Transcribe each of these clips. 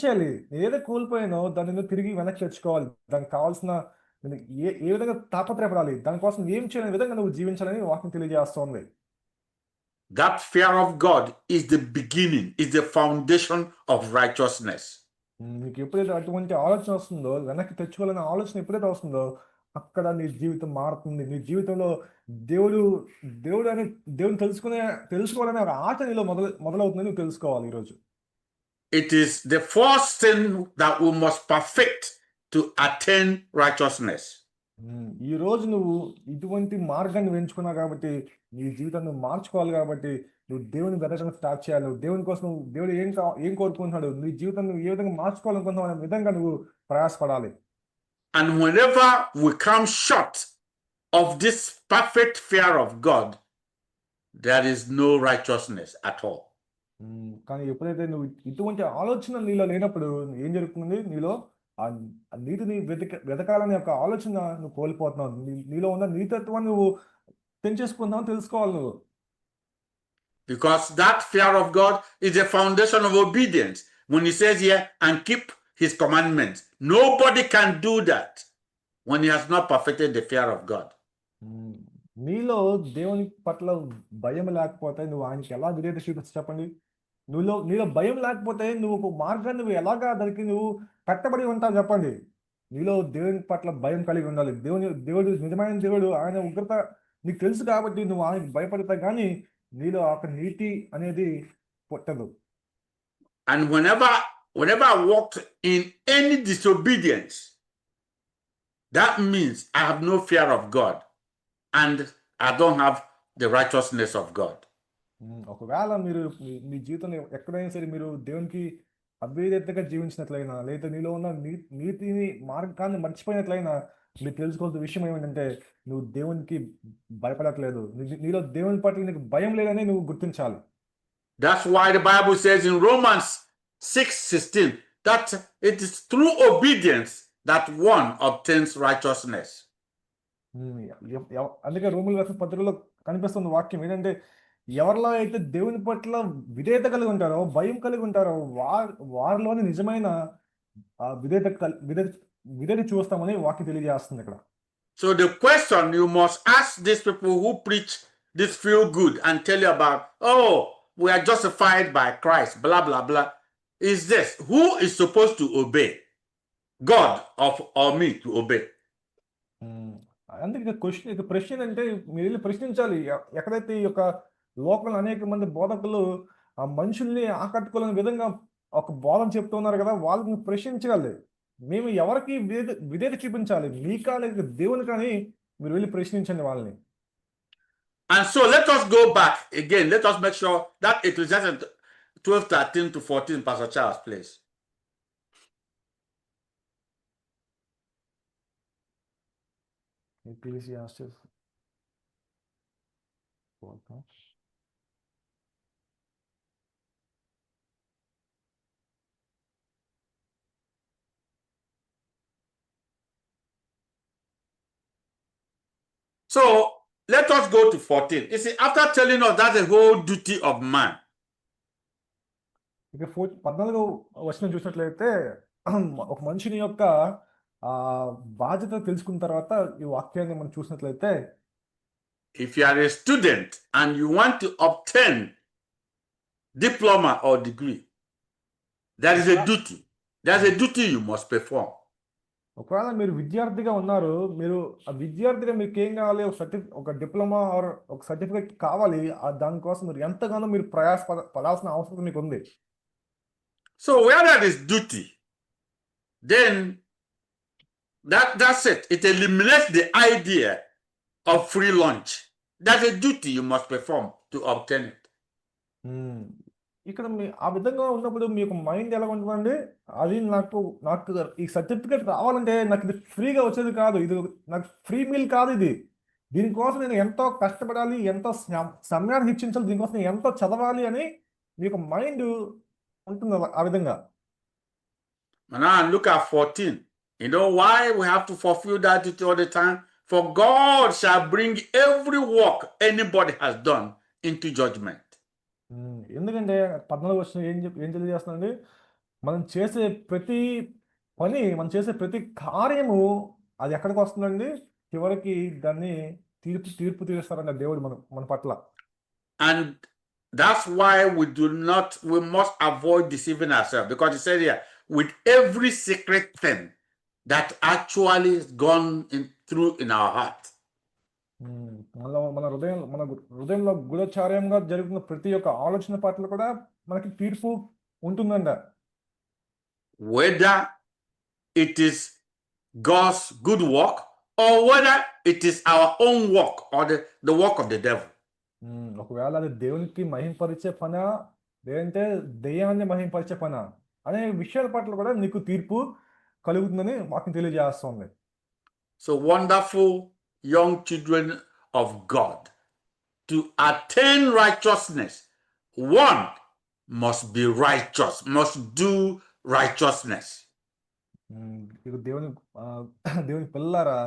చేయాలి. ఏదో కోల్పోయానో దాన్ని నువ్వు తిరిగి వెనక్కి తెచ్చుకోవాలి. దానికి కావాల్సిన నేను ఏ విధంగా తాపత్రయపడాలి, దానికోసం ఏం చేయాలనే విధంగా నువ్వు జీవించాలని వాక్యం తెలియజేస్తోంది. That fear of God is the beginning, is the foundation of righteousness. నీకు ఎప్పుడైతే అటువంటి ఆలోచన వస్తుందో, వెనక్కి తెచ్చుకోవాలనే ఆలోచన ఎప్పుడైతే వస్తుందో, అక్కడ నీ జీవితం మారుతుంది. నీ జీవితంలో దేవుడు దేవుడు అని దేవుని తెలుసుకోవాలనే ఒక ఆట నీలో మొదలవుతుందని నువ్వు తెలుసుకోవాలి ఈరోజు. It is the first thing that we must perfect to attain righteousness. ఈ రోజు నువ్వు ఇటువంటి మార్గాన్ని ఎంచుకున్నావు కాబట్టి, నీ జీవితాన్ని నువ్వు మార్చుకోవాలి కాబట్టి, నువ్వు దేవుని వెతకడం స్టార్ట్ చేయాలి. నువ్వు దేవుని కోసం దేవుడు ఏం కోరుకుంటున్నాడు, నీ జీవితాన్ని నువ్వు ఏ విధంగా మార్చుకోవాలనుకుంటున్నావు అనే విధంగా నువ్వు ప్రయాసపడాలి. And whenever we come short of this perfect fear of God, there is no righteousness at all. కానీ ఎప్పుడైతే నువ్వు ఇటువంటి ఆలోచన నీలో లేనప్పుడు ఏం జరుగుతుంది, నీలో ఆ నీతిని వెతకాలనే ఒక ఆలోచన నువ్వు కోల్పోతున్నావు. నీలో ఉన్న నీతత్వాన్ని నువ్వు పెంచేసుకుందామని తెలుసుకోవాలి నువ్వు. Because that fear of God is the foundation of obedience. When he says here, and keep his commandments, nobody can do that when he has not perfected the fear of God. నీలో దేవుని పట్ల భయం లేకపోతే నువ్వు ఆయనకి ఎలా విధేయత చూపించు చెప్పండి. నీలో భయం లేకపోతే నువ్వు ఒక మార్గాన్ని నువ్వు ఎలాగా దానికి నువ్వు కట్టబడి ఉంటావు చెప్పండి. నీలో దేవుని పట్ల భయం కలిగి ఉండాలి. దేవుడు నిజమైన దేవుడు, ఆయన ఉగ్రత నీకు తెలుసు కాబట్టి నువ్వు ఆయనకి భయపడతావు, కానీ నీలో ఒక నీతి అనేది పుట్టదు. And whenever I walked in any disobedience, that means I have no fear of God and I don't have the righteousness of God. ఒకవేళ మీరు మీ జీవితంలో ఎక్కడైనా సరే మీరు దేవునికి అవిధేయతగా జీవించినట్లయినా, లేదా నీలో ఉన్న నీతిని మార్గాన్ని మర్చిపోయినట్లయినా, మీరు తెలుసుకోవాల్సిన విషయం ఏమిటంటే నువ్వు దేవునికి భయపడట్లేదు. నీలో దేవుని పట్ల నీకు భయం లేదని నువ్వు గుర్తించాలి. That's why the Bible says in Romans 6:16 that it is through obedience that one obtains righteousness. అందుకే రోమీయుల రాసిన పత్రికలో కనిపిస్తున్న వాక్యం ఏంటంటే, ఎవరిలో అయితే దేవుని పట్ల విధేయత కలిగి ఉంటారో, భయం కలిగి ఉంటారో, వారిలోని నిజమైన విధేయత చూస్తామని వాక్యం తెలియజేస్తుంది ఇక్కడ. So the question you must ask these people who preach this feel good and tell you about, oh, we are justified by Christ, blah, blah, blah, is this: who is supposed to obey? God or me to obey? అందుకే ప్రశ్న అంటే మీరు వెళ్ళి ప్రశ్నించాలి. ఎక్కడైతే ఈ యొక్క లోకంలో అనేక మంది బోధకులు ఆ మనుషుల్ని ఆకట్టుకోలేని విధంగా ఒక బోధన చెప్తూ ఉన్నారు కదా, వాళ్ళని ప్రశ్నించాలి. మేము ఎవరికి విధేయత చూపించాలి, మీకా లేక దేవుని కానీ మీరు వెళ్ళి ప్రశ్నించండి వాళ్ళని. And so let us go back again. Let us make sure that Ecclesiastes 12:13-14, Pastor Charles, please. Ecclesiastes. So let us go to 14. You see, after telling us that's the whole duty of man. ఇక 14వ వచనం చూసినట్లయితే, ఒక మనిషిని యొక్క బాధ్యత తెలుసుకున్న తర్వాత ఈ వాక్యాన్ని మనం చూసినట్లయితే, if you are a student and you want to obtain diploma or degree, there is a duty. There's a duty you must perform. ఒకవేళ మీరు విద్యార్థిగా ఉన్నారు, మీరు ఆ విద్యార్థిగా మీకు ఏం కావాలి, ఒక డిప్లొమా ఆర్ ఒక సర్టిఫికేట్ కావాలి. దానికోసం మీరు ఎంతగానో మీరు పడాల్సిన అవసరం మీకు ఉంది. So where there is duty, then that's it. It eliminates the idea of free lunch. That's a duty you must perform to obtain it. ఇక్కడ ఆ విధంగా ఉన్నప్పుడు మీకు మైండ్ ఎలా ఉంటుందండి, అది నాకు ఈ సర్టిఫికేట్ రావాలంటే నాకు ఇది ఫ్రీగా వచ్చేది కాదు, ఇది నాకు ఫ్రీ మీల్ కాదు, దీనికోసం నేను ఎంతో కష్టపడాలి, ఎంతో సమయాన్ని హెచ్చించాలి, దీనికోసం నేను ఎంతో చదవాలి అని మీకు మైండ్ ఉంటుంది ఆ విధంగా. Now look at 14. You know why we have to fulfill that duty all the time? For God shall bring every work anybody has done into judgment. ఎందుకంటే 14వ వచనం ఏం తెలియజేస్తుందండి, మనం చేసే ప్రతి పని, మనం చేసే ప్రతి కార్యము అది ఎక్కడికి వస్తుందండి? చివరికి దాన్ని తీర్పు తీరుస్తారంట దేవుడు మన పట్ల. And that's why we must avoid deceiving ourselves, because he said here, with every secret thing that actually is gone through in our heart. మన హృదయంలో గుణచార్యంగా జరుగుతున్న ప్రతి ఒక్క ఆలోచన పట్ల కూడా మనకి తీర్పు ఉంటుందంట. Whether it is God's good work or whether it is our own work or the work of the devil. ఒకవేళ అది దేవునికి మహింపరిచే పనా లేదంటే దెయ్యాన్ని మహింపరిచే పనా అనే విషయాల పట్ల కూడా నీకు తీర్పు కలుగుతుందని వాక్యం తెలియజేస్తుంది. So wonderful young children of God, to attain righteousness, one must be righteous, must do righteousness. ఇది దేవుని పిల్లారా,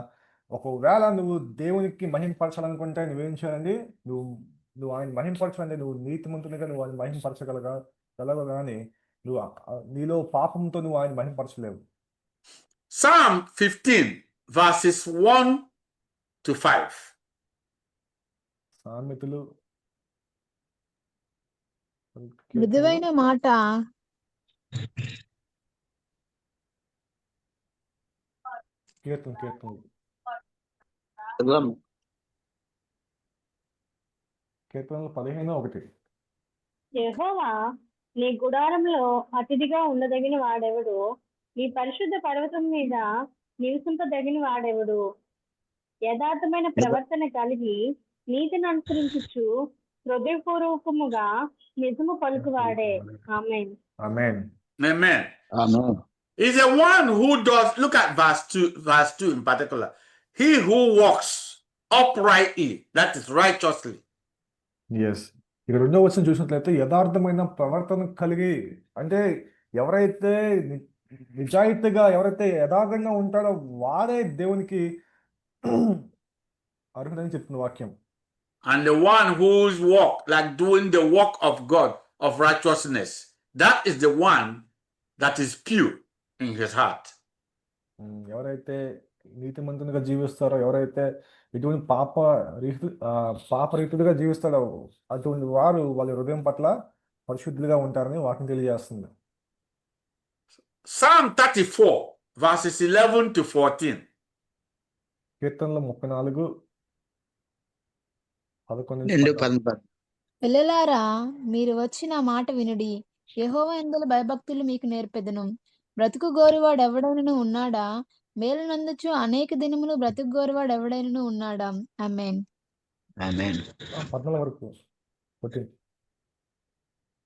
ఒకవేళ నువ్వు దేవునికి మహింపరచాలనుకుంటే నువ్వేం చేయాలండి? నువ్వు ఆయన మహింపరచాలంటే నువ్వు నీతిమంతునిగా నువ్వు ఆయన మహింపరచగలవు కానీ నువ్వు నీలో పాపంతో నువ్వు ఆయన మహింపరచలేవు. Psalm 15 verses 1 to 5. సామెతలు మృదువైన మాట కీర్తనలు కీర్తనలు 15:1. యెహోవా నీ గుడారంలో అతిథిగా ఉండదగిన వాడెవడు? నీ పరిశుద్ధ పర్వతం మీద నివసింపదగిన వాడెవడు? యథార్థమైన ప్రవర్తన కలిగి నీతిని అనుసరించుచు హృదయపూర్వకముగా నిజము పలుకువాడే. ఆమేన్. ఆమేన్. Amen. Amen. Is the one who does, look at verse 2 in particular. He who walks uprightly, that is righteously. Yes, ఇక 2వ వచనం చూసినట్లయితే యథార్థమైన ప్రవర్తన కలిగి, అంటే ఎవరైతే నిజాయితీగా ఎవరైతే యథార్థంగా ఉంటాడో వాడే దేవునికి అర్హుడని చెప్తున్న వాక్యం. And the one whose walk, like doing the work of God of righteousness, that is the one that is pure in his heart. ఎవరైతే నీతిమంతునిగా జీవిస్తారో, ఎవరైతే ఇటువంటి పాపరీతులుగా జీవిస్తాడో అటువంటి వారు వాళ్ళ హృదయం పట్ల పరిశుద్ధులుగా ఉంటారని వాక్యం తెలియజేస్తుంది. Psalm 34 verses 11 to 14. కీర్తనలు 34:11. పిల్లలారా, మీరు వచ్చి నా మాట వినుడి. యెహోవా యందలి భయభక్తులు మీకు నేర్పెదను. బ్రతుకు గోరువాడు ఎవడైనను ఉన్నాడా? మేలు నందుచు అనేక దినములు బ్రతుకు గోరువాడు ఎవడైనను ఉన్నాడా? ఆమేన్. Amen. 14 వరకు 14.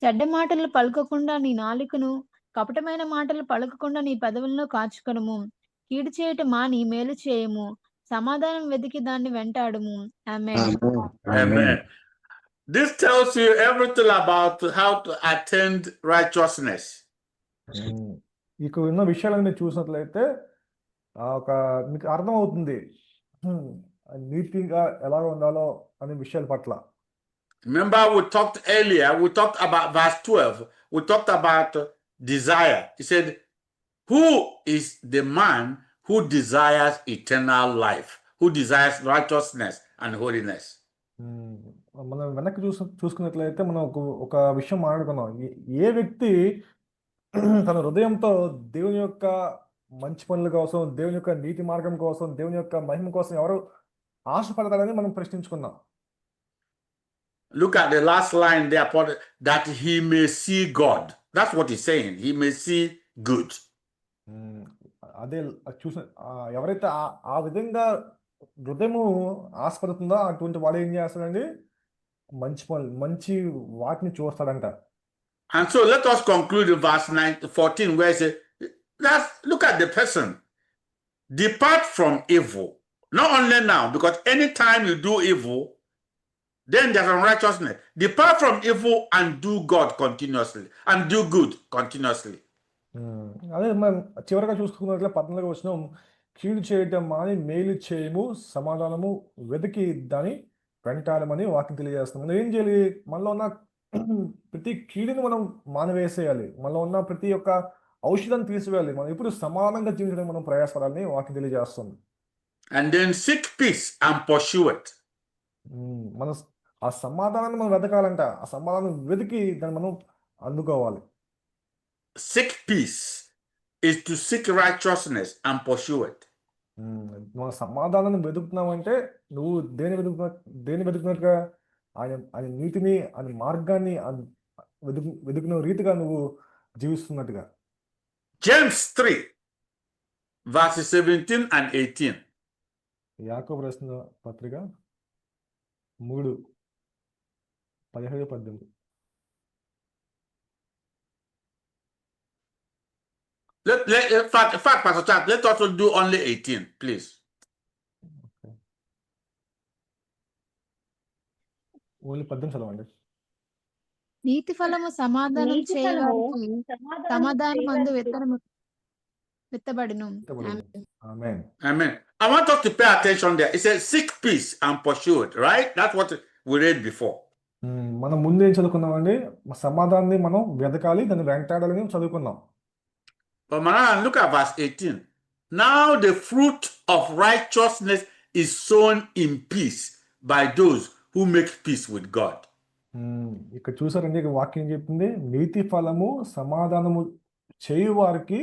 చెడ్డ మాటలు పలుకకుండా నీ నాలుకను, కపటమైన మాటలు పలుకకుండా నీ పెదవులను కాచుకొనుము. కీడు చేయటం మాని మేలు చేయము. సమాధానం వెతికి దాన్ని వెంటాడుము. ఆమేన్. Amen. This tells you everything about how to attain righteousness. ఇక ఉన్న విషయాలను మీరు చూసినట్లయితే మీకు అర్థమవుతుంది నీతిగా ఎలా ఉండాలో అనే విషయాల పట్ల. Remember, we talked earlier, we talked about verse 12, we talked about desire. He said, who is the man who desires eternal life, who desires righteousness and holiness? మనం వెనక్కి చూసుకున్నట్లయితే మనం ఒక విషయం మాట్లాడుకున్నాం. ఏ వ్యక్తి తన హృదయంతో దేవుని యొక్క మంచి పనుల కోసం, దేవుని యొక్క నీతి మార్గం కోసం, దేవుని యొక్క మహిమ కోసం ఎవరు ఆశపడతారని మనం ప్రశ్నించుకున్నాం. Look at the last line there, that he may see God. That's what he's saying. He may see good. అదే చూసిన ఎవరైతే ఆ విధంగా హృదయము ఆశపడుతుందో అటువంటి వాడు ఏం చేస్తాడండి? మంచి పనులు, మంచి వాటిని చూస్తాడంట. And so let us conclude in verse 14 where it says, look at the person. Depart from evil. Not only now, because anytime you do evil, then there's unrighteousness. Depart from evil and do God continuously, and do good continuously. అదే మనం చివరిగా చూసుకున్నట్లే 14వ వచనం, కీడు చేయటం మాని మేలు చేయము, సమాధానము వెతికి దాన్ని వెంటాడమని వాక్యం తెలియజేస్తున్నాం. మనం ఏం చేయాలి? మనలో ఉన్న ప్రతి కీడుని మనం మానవేసేయాలి. మనలో ఉన్న ప్రతి ఒక్క ఔషధాన్ని తీసివేయాలి. మనం ఇప్పుడు సమానంగా జీవించడానికి మనం ప్రయాసపడాలని వాక్యం తెలియజేస్తుంది. And then seek peace and pursue it. మనం ఆ సమాధానాన్ని మనం వెతకాలంట. ఆ సమాధానం వెతికి దాన్ని మనం అందుకోవాలి. Seek peace is to seek righteousness and pursue it. మన సమాధానాన్ని వెతుకుతున్నామంటే నువ్వు దేని వెతుకున్నట్టుగా ఆయన నీతిని, ఆయన మార్గాన్ని వెతుకున్న రీతిగా నువ్వు జీవిస్తున్నట్టుగా. James 3 verses 17 and 18. యాకోబు రాసిన పత్రిక 3:17-18. In fact, Pastor Chad, let's also do only 18, please. Only 18 చదవండి. నీతి ఫలము సమాధానం నీతి ఫలము చేయవారికి సమాధానం మందు విత్తబడును. ఆమేన్. Amen. I want us to pay attention there. It says seek peace and pursue it, right? That's what we read before. మనం ముందు ఏం చదువుకున్నామండి? సమాధానాన్ని మనం వెతకాలి, దాన్ని వెంటాడాలని చదువుకున్నాం. But now look at verse 18. Now the fruit of righteousness is sown in peace by those who make peace with God. ఇక్కడ చూసారండి, ఇక వాక్యం చెప్తుంది, నీతి ఫలము సమాధానము చేయు వారికి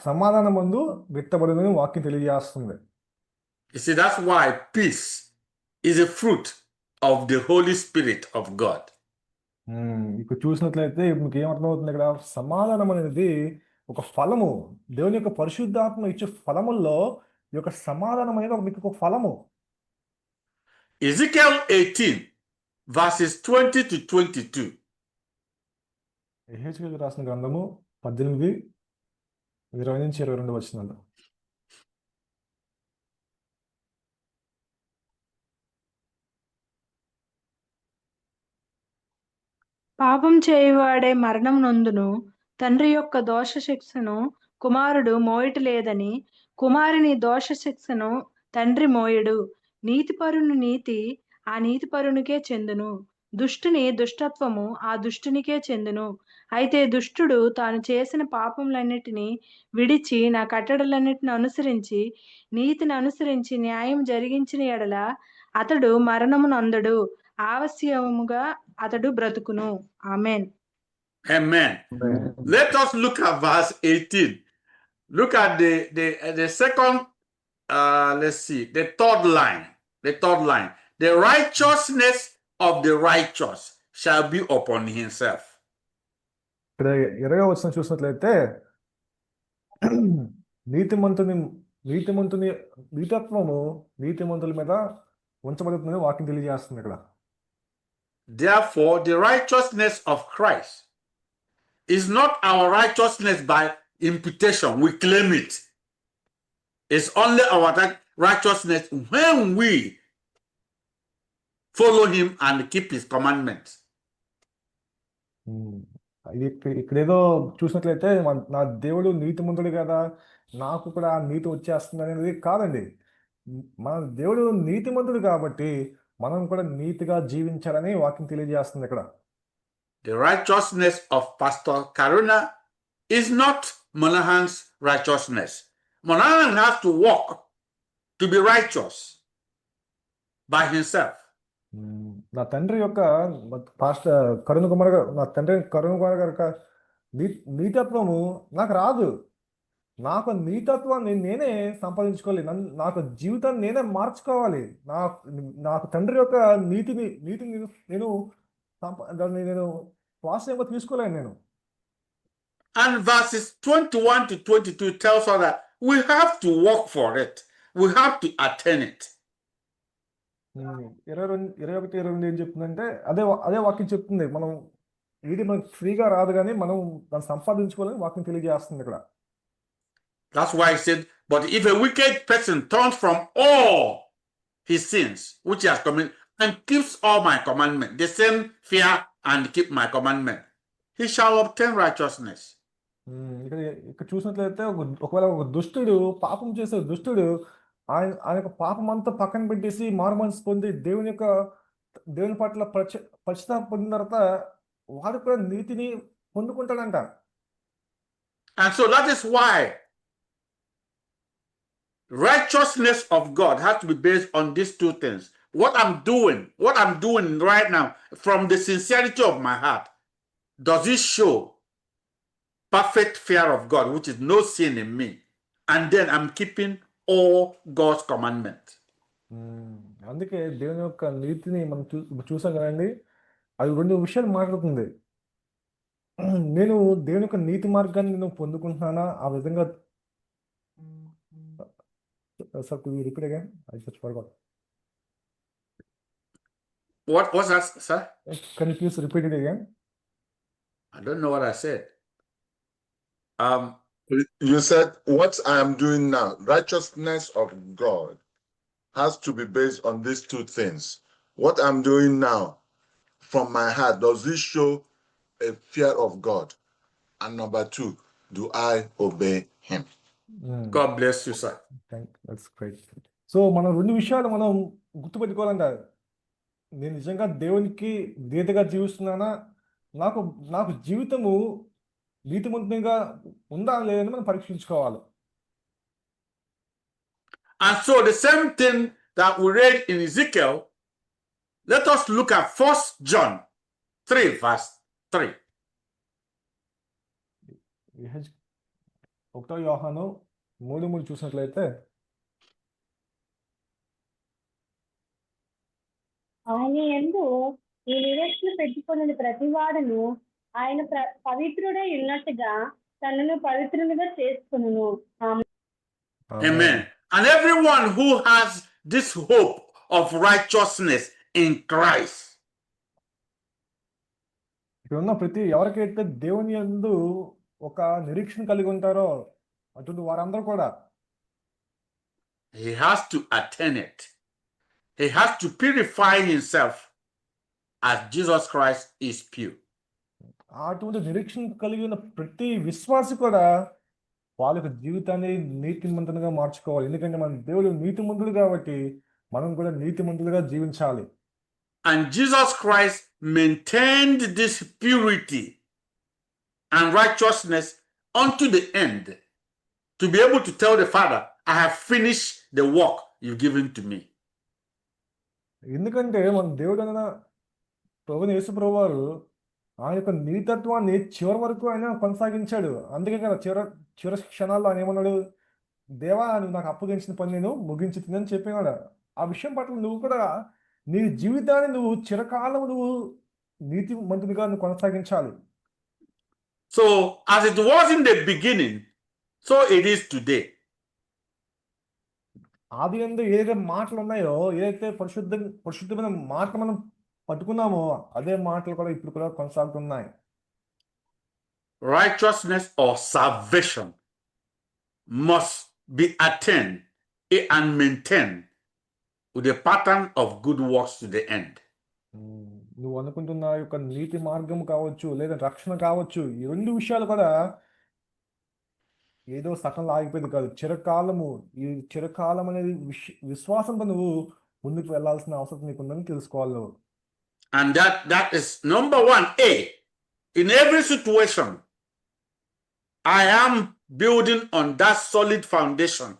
సమాధానమందు విత్తబడునని వాక్యం తెలియజేస్తుంది. You see, that's why peace is a fruit of the Holy Spirit of God. ఇక్కడ చూసినట్లయితే మీకు ఏమర్థమవుతుంది? ఇక్కడ సమాధానం అనేది ఒక ఫలము, దేవుని యొక్క పరిశుద్ధాత్మ ఇచ్చే ఫలముల్లో ఈ యొక్క సమాధానం అనేది మీకు ఒక ఫలము. Ezekiel 18 verses 20-22. యెహెజ్కేలు రాసిన గ్రంథము 18:20-22 వచనాలు. పాపం చేయువాడే మరణం నొందును. తండ్రి యొక్క దోష శిక్షను కుమారుడు మోయట లేదని కుమారుని దోష శిక్షను తండ్రి మోయడు. నీతిపరుని నీతి ఆ నీతిపరునికే చెందును. దుష్టుని దుష్టత్వము ఆ దుష్టునికే చెందును. అయితే దుష్టుడు తాను చేసిన పాపములన్నిటినీ విడిచి నా కట్టడలన్నిటిని అనుసరించి నీతిని అనుసరించి న్యాయం జరిగించిన ఎడల అతడు మరణము నొందడు. ఆవశ్యముగా అతడు బ్రతుకును. ఆమేన్. Amen. Let us look at verse 18. Look at the second, let's see, the third line. The third line. The righteousness of the righteous shall be upon himself. ఇక్కడ 20వ వచనం చూసినట్లయితే నీతిత్వము నీతిమంతుల మీద ఉంచబడుతుందని వాక్యం తెలియజేస్తుంది ఇక్కడ. Therefore, the righteousness of Christ is not our righteousness by imputation. We claim it. It's only our righteousness when we follow him and keep his commandments. ఇక్కడేదో చూసినట్లయితే నా దేవుడు నీతిమంతుడు కదా, నాకు కూడా ఆ నీతి వచ్చేస్తుంది అనేది కాదండి. మన దేవుడు నీతిమంతుడు కాబట్టి మనం కూడా నీతిగా జీవించాలని వాక్యం తెలియజేస్తుంది ఇక్కడ. The righteousness of Pastor Karuna is not Monahan's righteousness. Monahan has to walk to be righteous by himself. నా తండ్రి యొక్క పాస్టర్ కరుణ కుమార్ గారు, నా తండ్రి కరుణ కుమార్ గారు నీతత్వము నాకు రాదు. నాకు నీతత్వాన్ని నేనే సంపాదించుకోవాలి. నాకు జీవితాన్ని నేనే మార్చుకోవాలి. నాకు తండ్రి యొక్క నీతిని నేను దాన్ని నేను స్వాస్థ్యంగా తీసుకోలేను నేను. And verses 21-22 tells us that we have to work for it. We have to attain it. 21-22 ఏం చెప్తుందంటే అదే వాక్యం చెప్తుంది. మనం ఇది మనకు ఫ్రీగా రాదు, కానీ మనం దాన్ని సంపాదించుకోవాలని వాక్యం తెలియజేస్తుంది ఇక్కడ. That's why he said, but if a wicked person turns from all his sins which he has committed and keeps all my commandments, the same fear and keep my commandment, he shall obtain righteousness. ఇక్కడ చూసినట్లయితే ఒకవేళ ఒక దుష్టుడు పాపం చేసే దుష్టుడు ఆయన యొక్క పాపం అంతా పక్కన పెట్టేసి మారుమనసు పొంది దేవుని పట్ల పశ్చాత్తాపం పొందిన తర్వాత వాడు కూడా నీతిని పొందుకుంటాడంట. And so that is why righteousness of God has to be based on these two things. What I'm doing right now, from the sincerity of my heart, does it show perfect fear of God, which is no sin in me? And then I'm keeping all God's commandments. అందుకే దేవుని యొక్క నీతిని మనం చూసాం కదండి, అది 2 విషయాలు మాట్లాడుతుంది. నేను దేవుని యొక్క నీతి మార్గాన్ని నేను పొందుకుంటున్నానా, ఆ విధంగా. Sir could you repeat again? I just forgot. What's that, sir? Can you please repeat it again? I don't know what I said. You said what I am doing now, righteousness of God, has to be based on these two things. What I'm doing now from my heart, does this show a fear of God? And number 2, do I obey him? God bless you, sir. That's great. So మనం 2 విషయాలు మనం గుర్తుపెట్టుకోవాలంట. నేను నిజంగా దేవునికి నీతిగా జీవిస్తున్నానా, నాకు జీవితము నీతిమంతంగా ఉందా లేదని మనం పరీక్షించుకోవాలి. And so the same thing that we read in Ezekiel, let us look at 1 John 3 verse 3. 1 యోహాను 3:3 చూసినట్లయితే, ఆయన యందు ఈ నిరీక్షణ పెట్టుకుని ప్రతివాడును ఆయన పవిత్రుడై ఉన్నట్టుగా తనను పవిత్రునిగా చేసుకును. Amen. And everyone who has this hope of righteousness in Christ, ఇక్కడ ఉన్న ప్రతి ఎవరికైతే దేవుని యందు ఒక నిరీక్షణ కలిగి ఉంటారో అటువంటి వారందరూ కూడా he has to attain it. He has to purify himself as Jesus Christ is pure. అటువంటి నిరీక్షణ కలిగి ఉన్న ప్రతి విశ్వాసి కూడా వాళ్ళ యొక్క జీవితాన్ని నీతిమంతులుగా మార్చుకోవాలి. ఎందుకంటే మన దేవుడు నీతిమంతుడు కాబట్టి మనం కూడా నీతిమంతులుగా జీవించాలి. And Jesus Christ maintained this purity and righteousness unto the end to be able to tell the Father, I have finished the work you've given to me. ఎందుకంటే మన దేవుడు అన్న ప్రభుని యేసు ప్రభు వారు ఆయన యొక్క నీతత్వాన్ని చివరి వరకు ఆయన కొనసాగించాడు. అందుకే కదా చివరి క్షణాల్లో ఆయన ఏమన్నాడు, దేవా నువ్వు నాకు అప్పగించిన పని నేను ముగించుతుందని చెప్పినాడు. ఆ విషయం పట్ల నువ్వు కూడా నీ జీవితాన్ని నువ్వు చిరకాలం నువ్వు నీతిమంతునిగా నువ్వు కొనసాగించాలి. So as it was in the beginning, so it is today. ఆది యందు ఏదైతే మాటలు ఉన్నాయో, ఏదైతే పరిశుద్ధమైన మాటలు మనం పట్టుకున్నామో అదే మాటలు కూడా ఇప్పుడు కూడా కొనసాగుతున్నాయి. Righteousness or salvation must be attained and maintained with a pattern of good works to the end. నువ్వు అనుకుంటున్న యొక్క నీతి మార్గం కావచ్చు లేదా రక్షణ కావచ్చు, ఈ 2 విషయాలు కూడా ఏదో సకలం ఆగిపోయింది కాదు. ఈ చిరకాలం అనేది విశ్వాసంతో నువ్వు ముందుకు వెళ్ళాల్సిన అవసరం నీకుందని తెలుసుకోవాలి నువ్వు. And that is number 1A. In every situation, I am building on that solid foundation,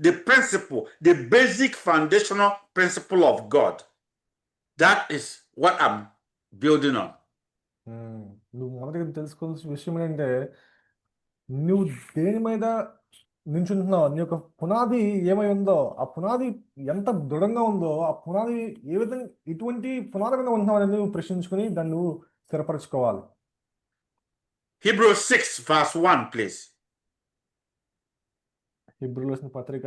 the principle, the basic foundational principle of God. That is what I'm building on. నువ్వు మొదటిగా తెలుసుకోవాల్సిన విషయం ఏంటంటే, నువ్వు దేని మీద నించుంటున్నావు, నీ యొక్క పునాది ఏమై ఉందో, ఆ పునాది ఎంత దృఢంగా ఉందో, ఆ పునాది ఏ విధంగా ఇటువంటి పునాది మీద ఉంటున్నావు అనేది నువ్వు ప్రశ్నించుకుని దాన్ని నువ్వు స్థిరపరచుకోవాలి. Hebrews 6 verse 1, please. హెబ్రీయులకు రాసిన పత్రిక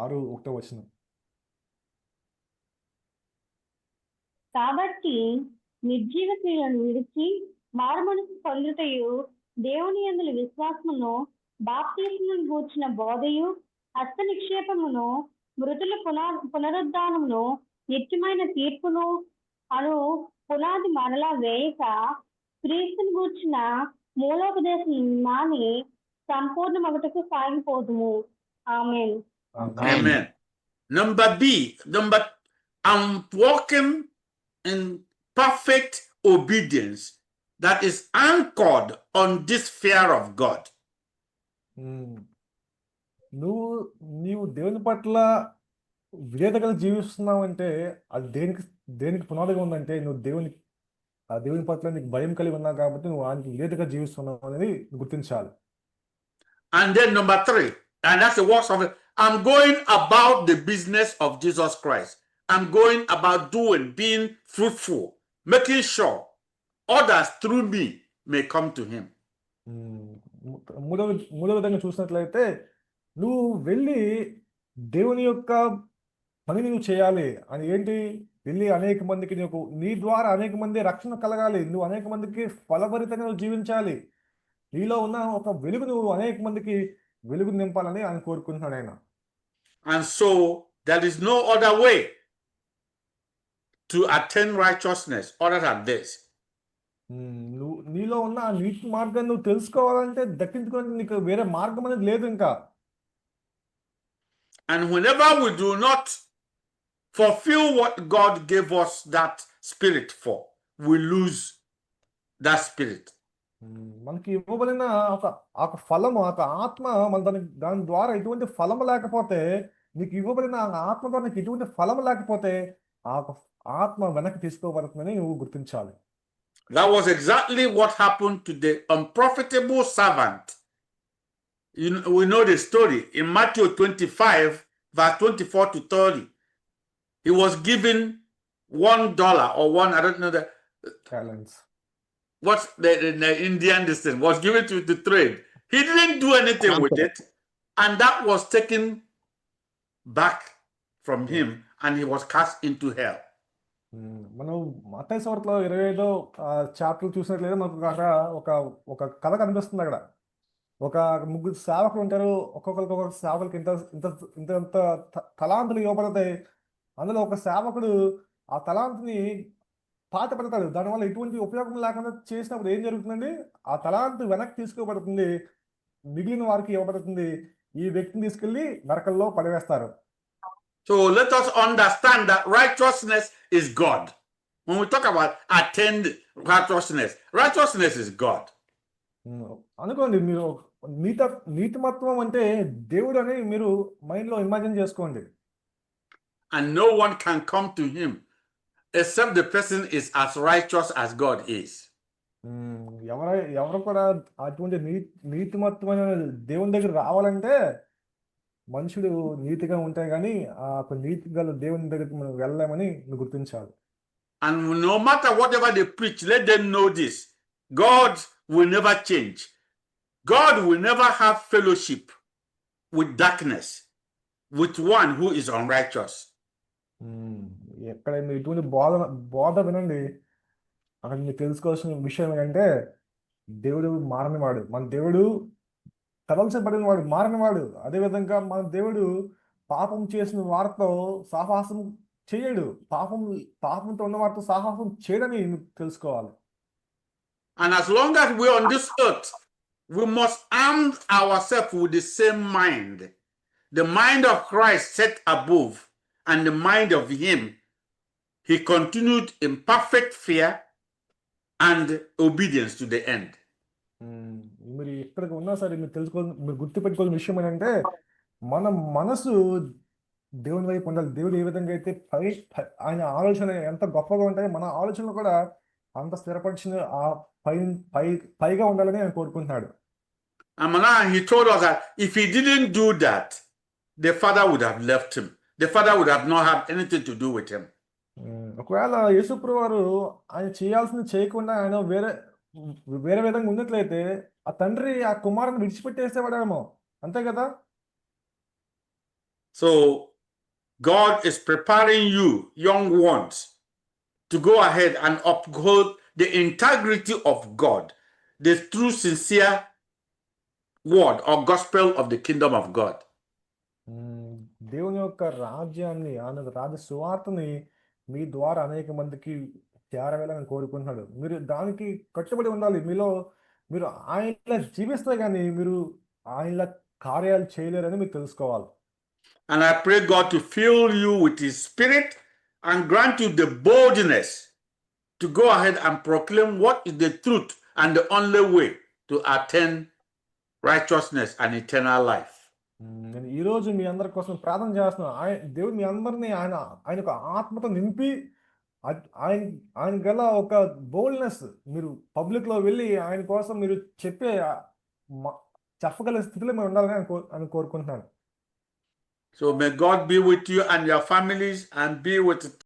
6:1. కాబట్టి నిర్జీవ క్రియలను విడిచి మారుమనసు పొందుటయు దేవుని యందు విశ్వాసమును బాప్తిస్మమును గూర్చిన బోధయు హస్త నిక్షేపమును మృతుల పునరుద్ధానమును నిత్యమైన తీర్పును అను పునాది మరలా వేయక క్రీస్తుని గూర్చిన మూలోపదేశం మాని సంపూర్ణ మగటకు సాగిపోదుము. ఆమేన్. Amen. Number B, I'm walking in perfect obedience that is anchored on this fear of God. ఉమ్, నీవు దేవుని పట్ల విధేయతగా జీవిస్తున్నావు అంటే అది దేనికి పునాదిగా ఉందంటే ఆ దేవుని పట్ల నీకు భయం కలిగి ఉన్నావు కాబట్టి నువ్వు ఆయనకి విధేయతగా జీవిస్తున్నావు అనేది గుర్తించాలి. And then number 3, and that's the works of it. I'm going about the business of Jesus Christ. I'm going about being fruitful, making sure others through me may come to him. మూడవ విధంగా చూసినట్లయితే నువ్వు వెళ్ళి దేవుని యొక్క పనిని నువ్వు చేయాలి అని ఏంటి, వెళ్ళి అనేక మందికి నీ ద్వారా అనేక మంది రక్షణ కలగాలి, నువ్వు అనేక మందికి ఫలభరితంగా నువ్వు జీవించాలి, నీలో ఉన్న ఒక వెలుగు నువ్వు అనేక మందికి వెలుగు నింపాలని ఆయన కోరుకుంటున్నాడు ఆయన. And so there is no other way to attain righteousness other than this. నీలో ఉన్న ఆ నీతి మార్గాన్ని నువ్వు తెలుసుకోవాలంటే దక్కించుకోవడానికి నీకు వేరే మార్గం అనేది లేదు ఇంకా. And whenever we do not fulfill what God gave us that spirit for, we lose that spirit. మనకి ఇవ్వబడిన ఒక ఫలము, ఒక ఆత్మ, మన దాని ద్వారా ఎటువంటి ఫలము లేకపోతే, నీకు ఇవ్వబడిన ఆత్మ ద్వారా నీకు ఎటువంటి ఫలము లేకపోతే ఆ ఆత్మ వెనక్కి తీసుకోబడుతుందని నువ్వు గుర్తించాలి. That was exactly what happened to the unprofitable servant. We know the story in Matthew 25, verse 24 to 30. He was given $1 or I don't know Talents. What's the Indian distance was given to trade. He didn't do anything with it, and that was taken back from him, and he was cast into hell. మనం మత్తయి సువార్తలో 25వ chapter చూసినట్లయితే మనకు ఒక కథ కనిపిస్తుంది. అక్కడ ఒక ముగ్గురు సేవకులు ఉంటారు, ఒక్కొక్క సేవకులకి ఇంత తలాంతులు ఇవ్వబడతాయి. అందులో ఒక సేవకుడు ఆ తలాంతుని పాత పెడతాడు, దానివల్ల ఎటువంటి ఉపయోగం లేకుండా చేసినప్పుడు ఏం జరుగుతుందండి, ఆ తలాంతు వెనక్కి తీసుకోబడుతుంది, మిగిలిన వారికి ఇవ్వబడుతుంది. ఈ వ్యక్తిని తీసుకెళ్లి నరకల్లో పడవేస్తారు. So let us understand that righteousness is God. When we talk about attend righteousness is God. అనుకోండి, మీరు నీతిమత్వం అంటే దేవుడు అని మీరు మైండ్ లో ఇమాజిన్ చేసుకోండి. And no one can come to him except the person is as righteous as God is. ఎవరు కూడా అటువంటి నీతిమత్వమైన దేవుని దగ్గర రావాలంటే మనుషుడు నీతిగా ఉంటాయి కానీ ఆ నీతి గల దేవుని దగ్గరికి మనం వెళ్ళామని గుర్తించాలి. And no matter whatever they preach, let them know this: God will never change. God will never have fellowship with darkness, with one who is unrighteous. ఎక్కడ మీరు ఇటువంటి బోధ వినండి, అక్కడ మీరు తెలుసుకోవాల్సిన విషయం ఏంటంటే దేవుడు మారనివాడు, మన దేవుడు తలంచబడిన వాడు, మారినవాడు. అదేవిధంగా మన దేవుడు పాపం చేసిన వారితో సాహసం చేయడు, పాపంతో ఉన్న వారితో సాహసం చేయడని తెలుసుకోవాలి. And as long as we're on this earth, we must arm ourselves with the same mind, the mind of Christ set above, and the mind of him. He continued in perfect fear and obedience to the end. మీరు ఎక్కడికి ఉన్నా సరే మీరు గుర్తుపెట్టుకోవాల్సిన విషయం ఏంటంటే మన మనసు దేవుని వైపు ఉండాలి. దేవుడు ఏ విధంగా అయితే ఆయన ఆలోచన ఎంత గొప్పగా ఉంటాయో మన ఆలోచనలు కూడా అంత స్థిరపరిచిన ఆ పైగా ఉండాలని ఆయన కోరుకుంటున్నాడు. And he told us that if he didn't do that, the Father would have left him. The Father would have not had anything to do with him. ఒకవేళ యేసుప్రభువు వారు ఆయన చేయాల్సింది చేయకుండా ఆయన వేరే విధంగా ఉన్నట్లయితే ఆ తండ్రి ఆ కుమారుని విడిచిపెట్టేసేవాడేమో, అంతే కదా. So God is preparing you, young ones, to go ahead and uphold the integrity of God, the true sincere word or gospel of the kingdom of God. దేవుని యొక్క రాజ్యాన్ని, ఆయన రాజ్య సువార్తని మీ ద్వారా అనేక మందికి చేరవేయాలని కోరుకుంటున్నాడు. మీరు దానికి కట్టుబడి ఉండాలి. మీరు ఆయనలా జీవిస్తే కానీ మీరు ఆయనలా కార్యాలు చేయలేరని మీరు తెలుసుకోవాలి. And I pray God to fill you with his spirit and grant you the boldness to go ahead and proclaim what is the truth and the only way to attain righteousness and eternal life. నేను ఈ రోజు మీ అందరి కోసం ప్రార్థన చేస్తున్నాను. దేవుడు మీ అందరినీ ఆయన యొక్క ఆత్మతో నింపి ఆయన గల ఒక బోల్డ్నెస్, మీరు పబ్లిక్ లో వెళ్ళి ఆయన కోసం మీరు చెప్పగల స్థితిలో మేము ఉండాలని అని కోరుకుంటున్నాను. So may God be with you and your families and be with